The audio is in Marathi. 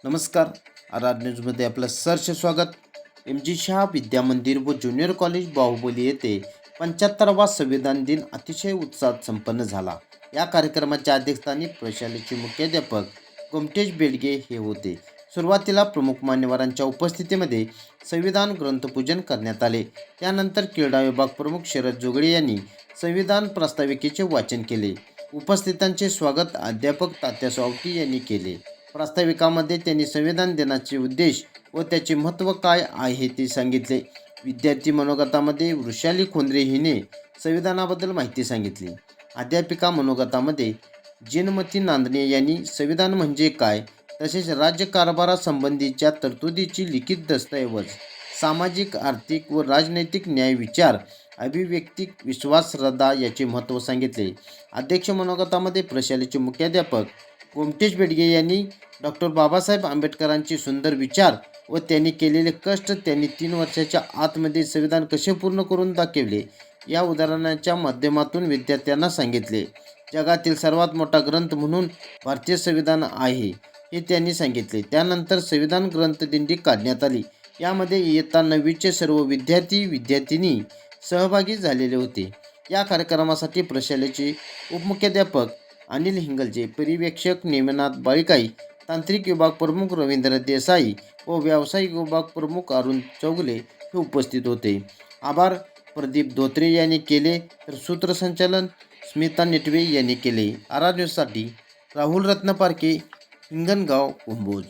नमस्कार. आर न्यूजमध्ये आपलं सहर्ष स्वागत. MG शाह विद्या मंदिर व ज्युनियर कॉलेज बाहुबली येथे 75वा संविधान दिन अतिशय उत्साहात संपन्न झाला. या कार्यक्रमाच्या अध्यक्षस्थानी प्रशालेचे मुख्याध्यापक गोमटेश बेडगे हे होते. सुरुवातीला प्रमुख मान्यवरांच्या उपस्थितीमध्ये संविधान ग्रंथपूजन करण्यात आले. त्यानंतर क्रीडा विभाग प्रमुख शरद जोगळे यांनी संविधान प्रास्ताविकेचे वाचन केले. उपस्थितांचे स्वागत अध्यापक तात्या सावटी यांनी केले. प्रास्ताविकामध्ये त्यांनी संविधान दिनाचे उद्देश व त्याचे महत्त्व काय आहे ते सांगितले. विद्यार्थी मनोगतामध्ये वृषाली खोंद्रे हिने संविधानाबद्दल माहिती सांगितली. अध्यापिका मनोगतामध्ये जिनमती नांदणे यांनी संविधान म्हणजे काय, तसेच राज्यकारभारासंबंधीच्या तरतुदीची लिखित दस्तऐवज, सामाजिक, आर्थिक व राजनैतिक न्याय, विचार, अभिव्यक्ती, विश्वास, श्रद्धा याचे महत्त्व सांगितले. अध्यक्ष मनोगतामध्ये प्रशालेचे मुख्याध्यापक गोमटेश बेडगे यांनी डॉक्टर बाबासाहेब आंबेडकरांचे सुंदर विचार व त्यांनी केलेले कष्ट, त्यांनी 3 वर्षाच्या आतमध्ये संविधान कसे पूर्ण करून दाखवले या उदाहरणाच्या माध्यमातून विद्यार्थ्यांना सांगितले. जगातील सर्वात मोठा ग्रंथ म्हणून भारतीय संविधान आहे हे त्यांनी सांगितले. त्यानंतर संविधान ग्रंथदिंडी काढण्यात आली. यामध्ये इयत्ता 9वीचे सर्व विद्यार्थी सहभागी झालेले होते. या कार्यक्रमासाठी प्रशालेचे उपमुख्याध्यापक अनिल हिंगलजे, पर्यवेक्षक नेमिनाथ बाळिकाई, तांत्रिक विभाग प्रमुख रवींद्र देसाई व व्यावसायिक विभाग प्रमुख अरुण चौगले हे उपस्थित होते. आभार प्रदीप धोत्रे यांनी केले, तर सूत्रसंचालन स्मिता नेटवे यांनी केले. आर न्यूजसाठी राहुल रत्नपारखे, हिंगणगाव, कुंभोज.